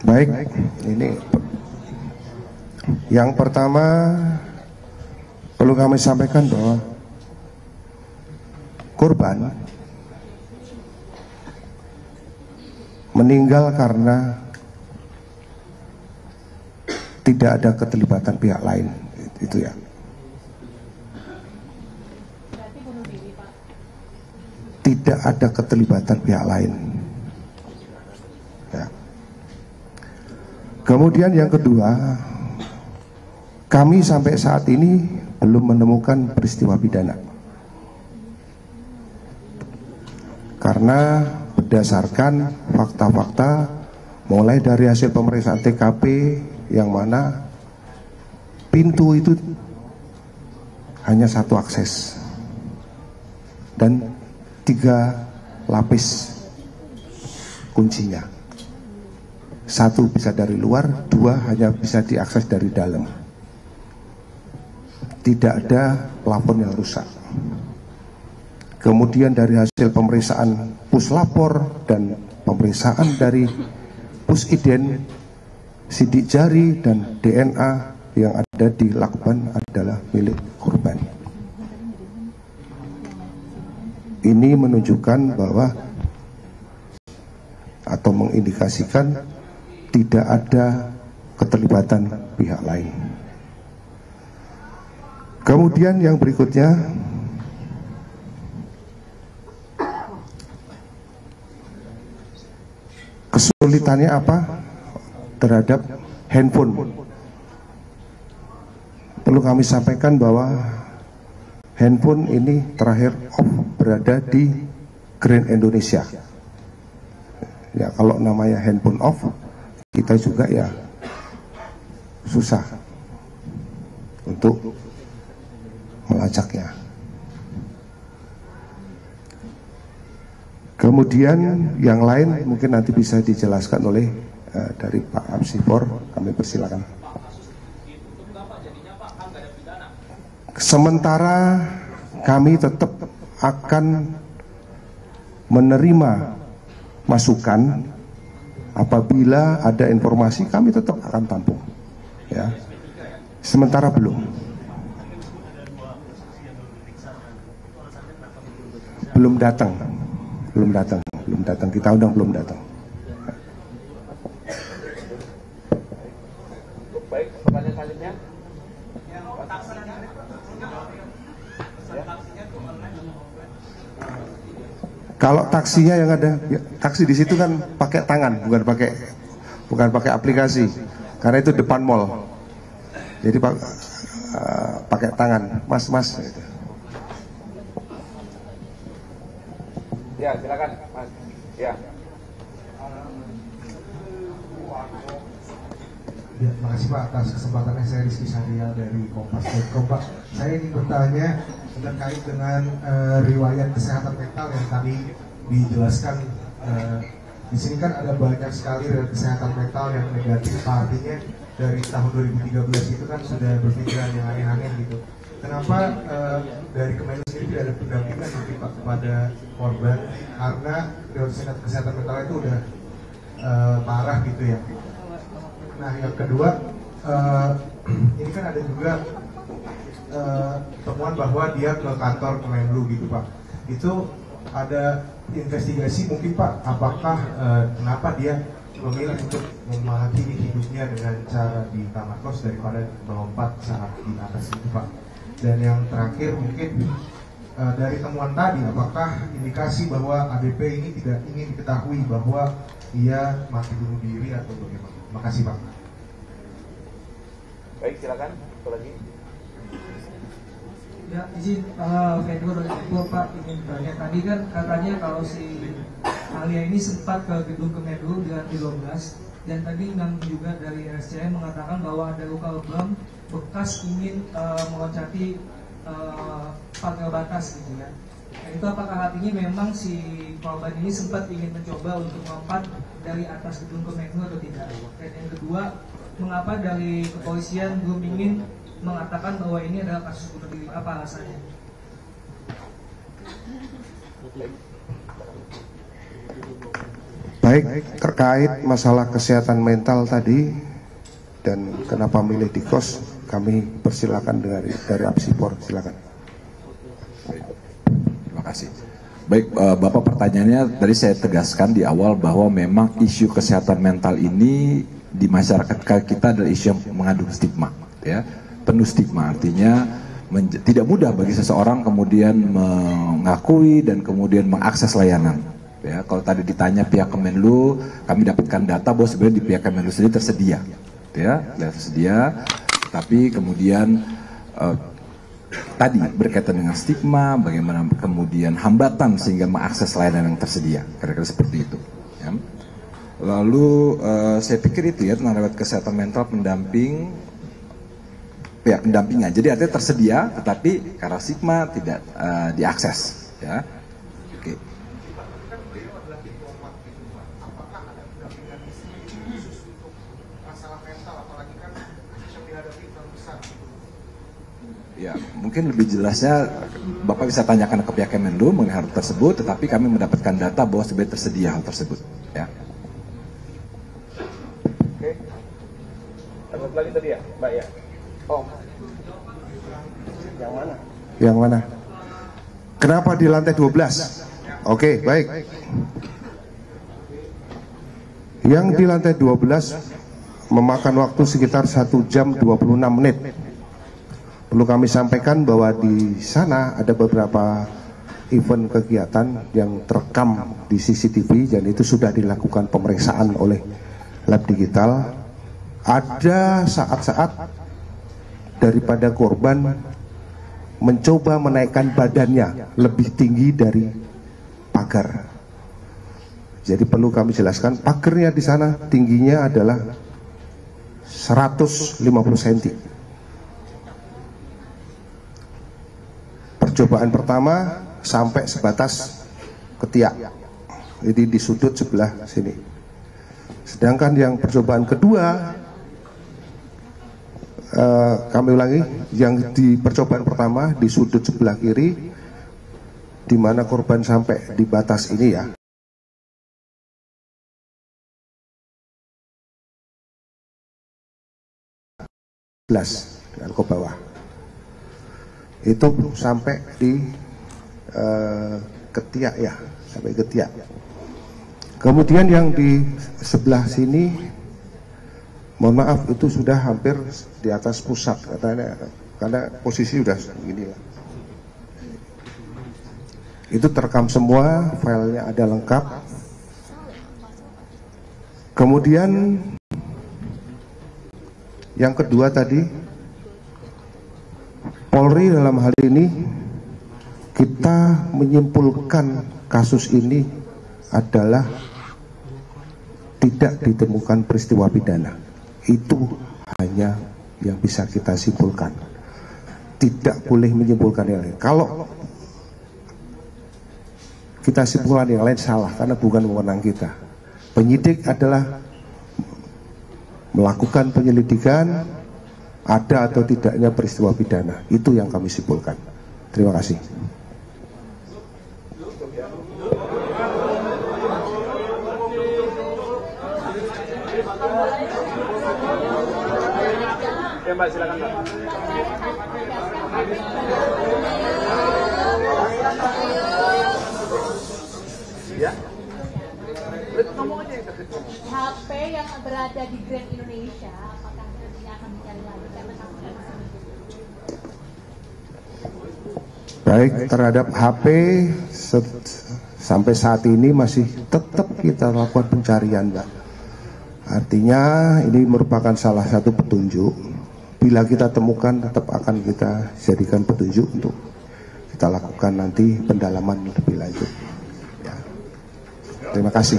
Baik, ini yang pertama perlu kami sampaikan bahwa korban meninggal karena tidak ada keterlibatan pihak lain, itu ya. Tidak ada keterlibatan pihak lain. Ya. Kemudian yang kedua, kami sampai saat ini belum menemukan peristiwa pidana. Karena berdasarkan fakta-fakta mulai dari hasil pemeriksaan TKP yang mana pintu itu hanya satu akses dan 3 lapis kuncinya. 1 bisa dari luar, 2 hanya bisa diakses dari dalam. Tidak ada plafon yang rusak. Kemudian dari hasil pemeriksaan puslapor dan pemeriksaan dari pusident, sidik jari dan DNA yang ada di lakban adalah milik korban. Ini menunjukkan bahwa atau mengindikasikan tidak ada keterlibatan pihak lain. Kemudian yang berikutnya, kesulitannya apa terhadap handphone. Perlu kami sampaikan bahwa handphone ini terakhir off berada di Grand Indonesia. Ya, kalau namanya handphone off, kita juga ya susah untuk melacaknya. Kemudian yang lain mungkin nanti bisa dijelaskan oleh dari Pak Apsifor. Kami persilakan. Sementara kami tetap akan menerima masukan apabila ada informasi, kami tetap akan tampung. Ya, sementara belum datang. Kita undang belum datang. Baik, pertanyaan selanjutnya. Kalau taksinya yang ada, ya, taksi di situ kan pakai tangan, bukan pakai aplikasi, karena itu depan mall. Jadi pakai tangan, mas. Gitu. Ya, silakan, Mas. Ya. Ya, makasih Pak atas kesempatannya. Saya Rizky Sandria dari Kompas.com. Pak, saya ingin bertanya terkait dengan riwayat kesehatan mental yang tadi dijelaskan. Di sini kan ada banyak sekali riwayat kesehatan mental yang negatif. Artinya dari tahun 2013 itu kan sudah berpikiran yang aneh-aneh gitu. Kenapa dari Kemenlu sendiri tidak ada pendampingan mungkin Pak kepada korban, karena riwayat kesehatan mental itu udah parah gitu ya. Nah yang kedua, ini kan ada juga temuan bahwa dia ke kantor Kemenlu gitu Pak. Itu ada investigasi mungkin Pak, apakah kenapa dia memilih untuk mengakhiri hidupnya dengan cara di kamar kos daripada melompat saat di atas itu Pak. Dan yang terakhir mungkin dari temuan tadi, apakah indikasi bahwa ADP ini tidak ingin diketahui bahwa ia mati bunuh diri atau bagaimana? Makasih Pak. Baik, silakan. Satu lagi. Ya, izin Fedro dari Pak ingin tanya. Tadi kan katanya kalau si Alia ini sempat ke gedung Kemenlu dengan 13, dan tadi yang juga dari RSCM mengatakan bahwa ada luka lebam bekas ingin meloncati pagar batas gitu ya. Dan itu apakah artinya memang si korban ini sempat ingin mencoba untuk melompat dari atas gedung Kemenlu atau tidak? Dan yang kedua, mengapa dari kepolisian belum ingin mengatakan bahwa ini adalah kasus bunuh diri? Apa alasannya? Baik, terkait masalah kesehatan mental tadi dan kenapa milih di kos, kami persilakan dari Apsipor, silakan. Terima kasih. Baik, Bapak, pertanyaannya tadi saya tegaskan di awal bahwa memang isu kesehatan mental ini di masyarakat kita adalah isu yang mengandung stigma, ya, penuh stigma. Artinya tidak mudah bagi seseorang kemudian mengakui dan kemudian mengakses layanan. Ya, kalau tadi ditanya pihak Kemenlu, kami dapatkan data bahwa sebenarnya di pihak Kemenlu sendiri tersedia, ya, tersedia. Tapi kemudian tadi berkaitan dengan stigma, bagaimana kemudian hambatan sehingga mengakses layanan yang tersedia, kira-kira seperti itu. Ya. Lalu saya pikir itu ya tentang rawat kesehatan mental pendamping, pihak pendampingan. Jadi artinya tersedia, tetapi karena stigma tidak diakses. Ya. Oke. Ya, mungkin lebih jelasnya Bapak bisa tanyakan ke pihak Kemenlu mengenai hal tersebut, tetapi kami mendapatkan data bahwa sebenarnya tersedia hal tersebut. Ya. Oke. Terus lagi tadi ya, Mbak ya. Oh. Yang mana? Yang mana? Kenapa di lantai 12? Oke, baik. Yang di lantai 12 memakan waktu sekitar 1 jam 26 menit. Perlu kami sampaikan bahwa di sana ada beberapa event kegiatan yang terekam di CCTV dan itu sudah dilakukan pemeriksaan oleh lab digital. Ada saat-saat daripada korban mencoba menaikkan badannya lebih tinggi dari pagar. Jadi perlu kami jelaskan, pagarnya di sana tingginya adalah 150 cm. Percobaan pertama sampai sebatas ketiak, jadi di sudut sebelah sini. Sedangkan yang percobaan kedua, kami ulangi, yang di percobaan pertama di sudut sebelah kiri, di mana korban sampai di batas ini ya. Dan ke bawah. Itu sampai di ketiak ya, sampai ketiak. Kemudian yang di sebelah sini, mohon maaf, itu sudah hampir di atas pusat katanya, karena posisi sudah begini lah. Itu terekam semua, filenya ada lengkap. Kemudian yang kedua tadi, Polri dalam hal ini kita menyimpulkan kasus ini adalah tidak ditemukan peristiwa pidana. Itu hanya yang bisa kita simpulkan. Tidak boleh menyimpulkan yang lain. Kalau kita simpulkan yang lain salah, karena bukan wewenang kita. Penyidik adalah melakukan penyelidikan, ada atau tidaknya peristiwa pidana. Itu yang kami simpulkan. Terima kasih. Ya Mbak, silakan Mbak. Ya. Ngomong aja yang terkecil. HP yang berada di Grand Indonesia, apakah nantinya akan dicari lagi karena kasusnya masih Baik, terhadap HP sampai saat ini masih tetap kita lakukan pencarian, Mbak. Artinya ini merupakan salah satu petunjuk. Bila kita temukan tetap akan kita jadikan petunjuk untuk kita lakukan nanti pendalaman lebih lanjut. Ya. Terima kasih.